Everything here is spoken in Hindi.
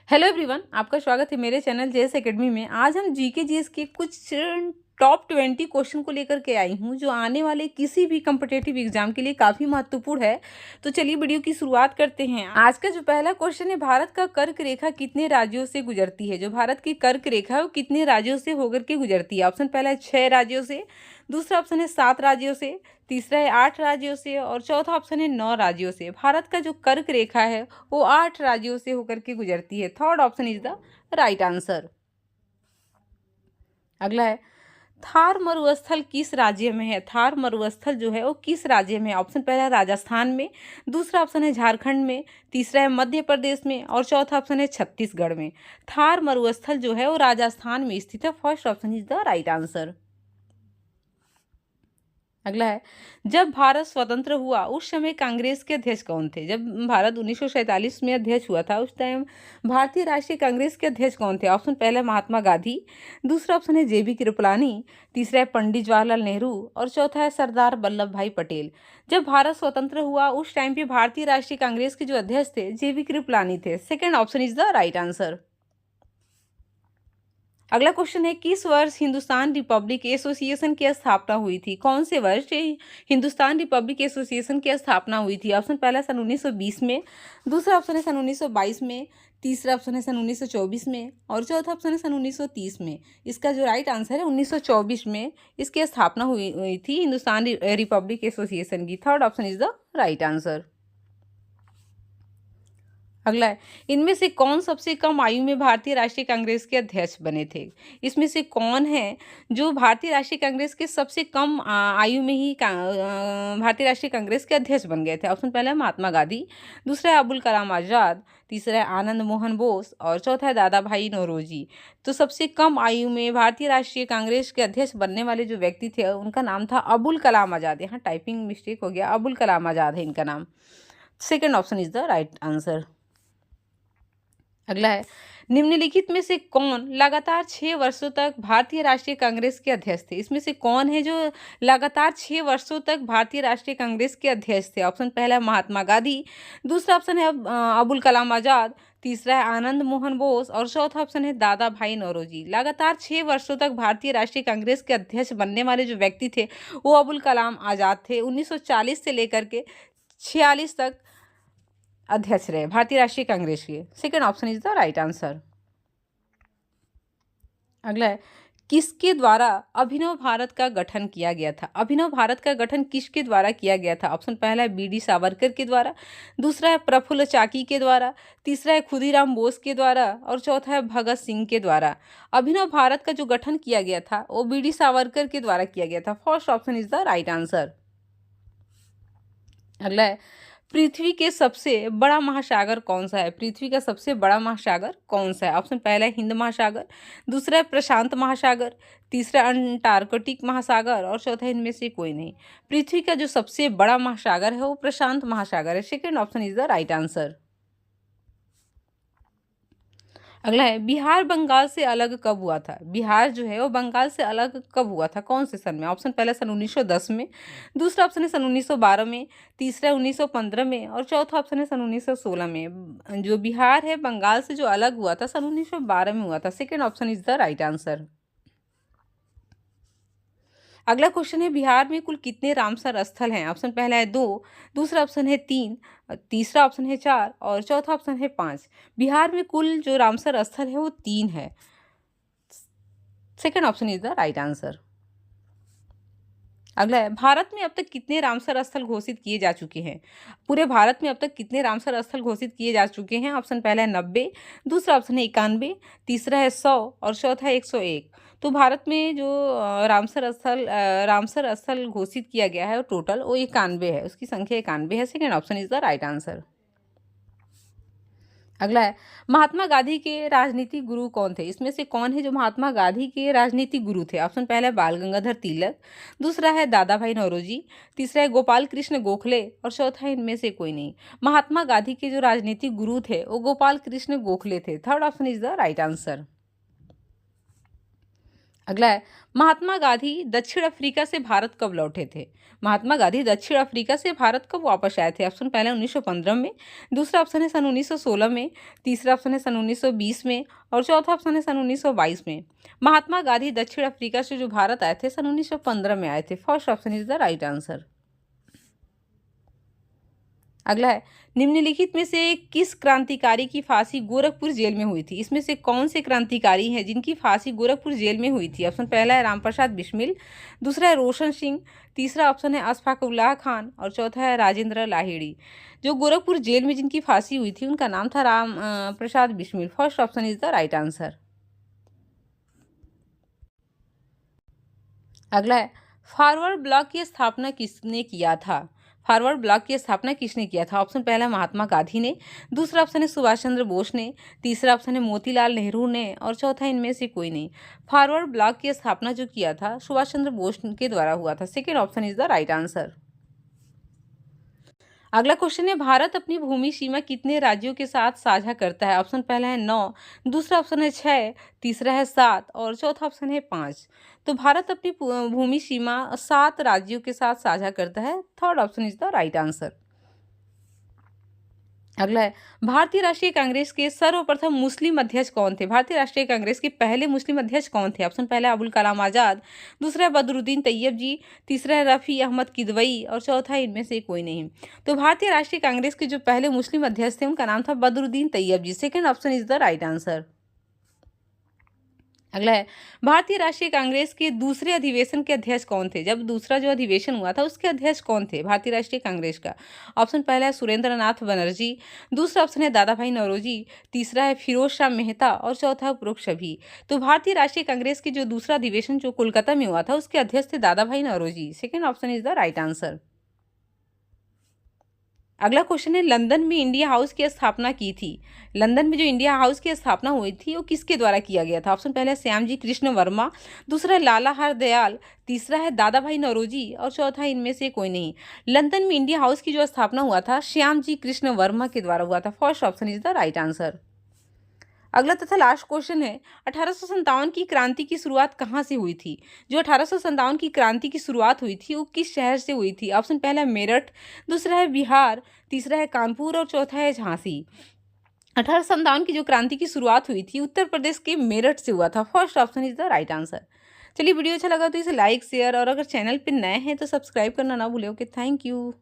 हेलो एवरीवन, आपका स्वागत है मेरे चैनल जेएस एकेडमी में। आज हम जीके जीएस के कुछ टॉप 20 क्वेश्चन को लेकर के आई हूँ जो आने वाले किसी भी कम्पिटेटिव एग्जाम के लिए काफ़ी महत्वपूर्ण है। तो चलिए वीडियो की शुरुआत करते हैं। आज का जो पहला क्वेश्चन है, भारत का कर्क रेखा कितने राज्यों से गुजरती है? जो भारत की कर्क रेखा है वो कितने राज्यों से होकर के गुजरती है? ऑप्शन पहला है 6 राज्यों से, दूसरा ऑप्शन है 7 राज्यों से, तीसरा है 8 राज्यों से और चौथा ऑप्शन है 9 राज्यों से। भारत का जो कर्क रेखा है वो 8 राज्यों से होकर के गुजरती है। Third option is the right answer. अगला है, थार मरुस्थल किस राज्य में है? थार मरुस्थल जो है वो किस राज्य में है? ऑप्शन पहला है राजस्थान में, दूसरा ऑप्शन है झारखंड में, तीसरा है मध्य प्रदेश में और चौथा ऑप्शन है छत्तीसगढ़ में। थार मरुस्थल जो है वो राजस्थान में स्थित है। First option is the right answer. अगला है, जब भारत स्वतंत्र हुआ उस समय कांग्रेस के अध्यक्ष कौन थे? जब भारत 1947 में अध्यक्ष हुआ था उस टाइम भारतीय राष्ट्रीय कांग्रेस के अध्यक्ष कौन थे? ऑप्शन पहला महात्मा गांधी, दूसरा ऑप्शन है जेबी कृपलानी, तीसरा है पंडित जवाहरलाल नेहरू और चौथा है सरदार वल्लभ भाई पटेल। जब भारत स्वतंत्र हुआ उस टाइम पे भारतीय राष्ट्रीय कांग्रेस के जो अध्यक्ष थे जेबी कृपलानी थे। Second option is the right answer. अगला क्वेश्चन है, किस वर्ष हिंदुस्तान रिपब्लिक एसोसिएशन की स्थापना हुई थी? कौन से वर्ष हिंदुस्तान रिपब्लिक एसोसिएशन की स्थापना हुई थी? ऑप्शन पहला सन 1920 में, दूसरा ऑप्शन है सन 1922 में, तीसरा ऑप्शन है सन 1924 में और चौथा ऑप्शन है सन 1930 में। इसका जो राइट आंसर है 1924 में इसकी स्थापना हुई थी हिंदुस्तान रिपब्लिक एसोसिएशन की। Third option is the right answer. अगला है, इनमें से कौन सबसे कम आयु में भारतीय राष्ट्रीय कांग्रेस के अध्यक्ष बने थे? इसमें से कौन है जो भारतीय राष्ट्रीय कांग्रेस के सबसे कम आयु में ही भारतीय राष्ट्रीय कांग्रेस के अध्यक्ष बन गए थे? ऑप्शन पहला है महात्मा गांधी, दूसरा है अबुल कलाम आजाद, तीसरा है आनंद मोहन बोस और चौथा है दादा भाई नौरोजी। तो सबसे कम आयु में भारतीय राष्ट्रीय कांग्रेस के अध्यक्ष बनने वाले जो व्यक्ति थे उनका नाम था अबुल कलाम आजाद। यहाँ टाइपिंग मिस्टेक हो गया, अबुल कलाम आजाद है इनका नाम। Second option is the right answer. अगला है, निम्नलिखित में से कौन लगातार 6 वर्षों तक भारतीय राष्ट्रीय कांग्रेस के अध्यक्ष थे? इसमें से कौन है जो लगातार 6 वर्षों तक भारतीय राष्ट्रीय कांग्रेस के अध्यक्ष थे? ऑप्शन पहला है महात्मा गांधी, दूसरा ऑप्शन है अबुल कलाम आजाद, तीसरा है आनंद मोहन बोस और चौथा ऑप्शन है दादा भाई नौरोजी। लगातार 6 वर्षों तक भारतीय राष्ट्रीय कांग्रेस के अध्यक्ष बनने वाले जो व्यक्ति थे वो अबुल कलाम आजाद थे। 1940 से लेकर के 46 तक अध्यक्ष रहे भारतीय राष्ट्रीय कांग्रेस के। Second option is the right answer. अगला है, किसके द्वारा अभिनव भारत का गठन किया गया था? अभिनव भारत का गठन किसके द्वारा किया गया था? ऑप्शन पहला है बीडी सावरकर के द्वारा, दूसरा है प्रफुल्ल चाकी के द्वारा, तीसरा है खुदीराम बोस के द्वारा और चौथा है भगत सिंह के द्वारा। अभिनव भारत का जो गठन किया गया था वो बीडी सावरकर के द्वारा किया गया था। First option is the right answer. अगला है, पृथ्वी के सबसे बड़ा महासागर कौन सा है? पृथ्वी का सबसे बड़ा महासागर कौन सा है? ऑप्शन पहला है हिंद महासागर, दूसरा है प्रशांत महासागर, तीसरा अंटार्कटिक महासागर और चौथा इनमें से कोई नहीं। पृथ्वी का जो सबसे बड़ा महासागर है वो प्रशांत महासागर है। Second option is the right answer. अगला है, बिहार बंगाल से अलग कब हुआ था? बिहार जो है वो बंगाल से अलग कब हुआ था? कौन से सन में? ऑप्शन पहला सन 1910 में, दूसरा ऑप्शन है सन 1912 में, तीसरा 1915 में और चौथा ऑप्शन है सन 1916 में। जो बिहार है बंगाल से जो अलग हुआ था सन 1912 में हुआ था। Second option is the right answer. अगला क्वेश्चन है, बिहार में कुल कितने रामसर स्थल हैं? ऑप्शन पहला है 2, दूसरा ऑप्शन है 3, तीसरा ऑप्शन है 4 और चौथा ऑप्शन है 5। बिहार में कुल जो रामसर स्थल है वो 3 है। Second option is the right answer. अगला है, भारत में अब तक कितने रामसर स्थल घोषित किए जा चुके हैं? पूरे भारत में अब तक कितने रामसर स्थल घोषित किए जा चुके हैं? ऑप्शन पहला है 90, दूसरा ऑप्शन है 91, तीसरा है 100 और चौथा है 101। तो भारत में जो रामसर स्थल घोषित किया गया है वो टोटल वो 91 है, उसकी संख्या 91 है। Second option is the right answer. अगला है, महात्मा गांधी के राजनीतिक गुरु कौन थे? इसमें से कौन है जो महात्मा गांधी के राजनीतिक गुरु थे? ऑप्शन पहला है बाल गंगाधर तिलक, दूसरा है दादा भाई नौरोजी, तीसरा है गोपाल कृष्ण गोखले और चौथा है इनमें से कोई नहीं। महात्मा गांधी के जो राजनीतिक गुरु थे वो गोपाल कृष्ण गोखले थे। Third option is the right answer. अगला है, महात्मा गांधी दक्षिण अफ्रीका से भारत कब लौटे थे? महात्मा गांधी दक्षिण अफ्रीका से भारत कब वापस आए थे? ऑप्शन पहला 1915 में, दूसरा ऑप्शन है सन 1916 में, तीसरा ऑप्शन है सन 1920 में और चौथा ऑप्शन है सन 1922 में। महात्मा गांधी दक्षिण अफ्रीका से जो भारत आए थे सन 1915 में आए थे। First option is the right answer. अगला है, निम्नलिखित में से किस क्रांतिकारी की फांसी गोरखपुर जेल में हुई थी? इसमें से कौन से क्रांतिकारी हैं जिनकी फांसी गोरखपुर जेल में हुई थी? ऑप्शन पहला है रामप्रसाद बिस्मिल, दूसरा है रोशन सिंह, तीसरा ऑप्शन है अशफाक उल्लाह खान और चौथा है राजेंद्र लाहिड़ी। जो गोरखपुर जेल में जिनकी फांसी हुई थी उनका नाम था Ram Prasad Bismil. First option is the right answer. अगला है, फॉरवर्ड ब्लॉक की स्थापना किसने किया था? फॉरवर्ड ब्लॉक की स्थापना किसने किया था? ऑप्शन पहला महात्मा गांधी ने, दूसरा ऑप्शन है सुभाष चंद्र बोस ने, तीसरा ऑप्शन है मोतीलाल नेहरू ने और चौथा इनमें से कोई नहीं। फॉरवर्ड ब्लॉक की स्थापना जो किया था सुभाष चंद्र बोस के द्वारा हुआ था। Second option is the right answer. अगला क्वेश्चन है, भारत अपनी भूमि सीमा कितने राज्यों के साथ साझा करता है? ऑप्शन पहला है 9, दूसरा ऑप्शन है 6, तीसरा है 7 और चौथा ऑप्शन है 5। तो भारत अपनी भूमि सीमा 7 राज्यों के साथ साझा करता है। Third option is the right answer. अगला है, भारतीय राष्ट्रीय कांग्रेस के सर्वप्रथम मुस्लिम अध्यक्ष कौन थे? भारतीय राष्ट्रीय कांग्रेस के पहले मुस्लिम अध्यक्ष कौन थे? ऑप्शन पहला है अबुल कलाम आजाद, दूसरा है बदरुद्दीन तैयब जी, तीसरा है रफ़ी अहमद किदवई और चौथा इनमें से कोई नहीं। तो भारतीय राष्ट्रीय कांग्रेस के जो पहले मुस्लिम अध्यक्ष थे उनका नाम था Badruddin Tyab ji. Second option is the right answer. अगला है, भारतीय राष्ट्रीय कांग्रेस के दूसरे अधिवेशन के अध्यक्ष कौन थे? जब दूसरा जो अधिवेशन हुआ था उसके अध्यक्ष कौन थे भारतीय राष्ट्रीय कांग्रेस का? ऑप्शन पहला है सुरेंद्र नाथ बनर्जी, दूसरा ऑप्शन है दादा भाई नौरोजी, तीसरा है फिरोज शाह मेहता और चौथा उपरोक्त सभी। तो भारतीय राष्ट्रीय कांग्रेस की जो दूसरा अधिवेशन जो कोलकाता में हुआ था उसके अध्यक्ष थे Dadabhai Naoroji. Second option is the right answer. अगला क्वेश्चन है, लंदन में इंडिया हाउस की स्थापना की थी। लंदन में जो इंडिया हाउस की स्थापना हुई थी वो किसके द्वारा किया गया था? ऑप्शन पहला है श्यामजी कृष्ण वर्मा, दूसरा है लाला हरदयाल, तीसरा है दादा भाई नौरोजी और चौथा इनमें से कोई नहीं। लंदन में इंडिया हाउस की जो स्थापना हुआ था श्यामजी कृष्ण वर्मा के द्वारा हुआ था। First option is the right answer. अगला तथा लास्ट क्वेश्चन है, 1857 की क्रांति की शुरुआत कहाँ से हुई थी? जो 1857 की क्रांति की शुरुआत हुई थी वो किस शहर से हुई थी? ऑप्शन पहला है मेरठ, दूसरा है बिहार, तीसरा है कानपुर और चौथा है झांसी। 1857 की जो क्रांति की शुरुआत हुई थी उत्तर प्रदेश के मेरठ से हुआ था। First option is the right answer. चलिए वीडियो अच्छा लगा तो इसे लाइक शेयर और अगर चैनल पर नए हैं तो सब्सक्राइब करना ना भूलें। Okay, thank you.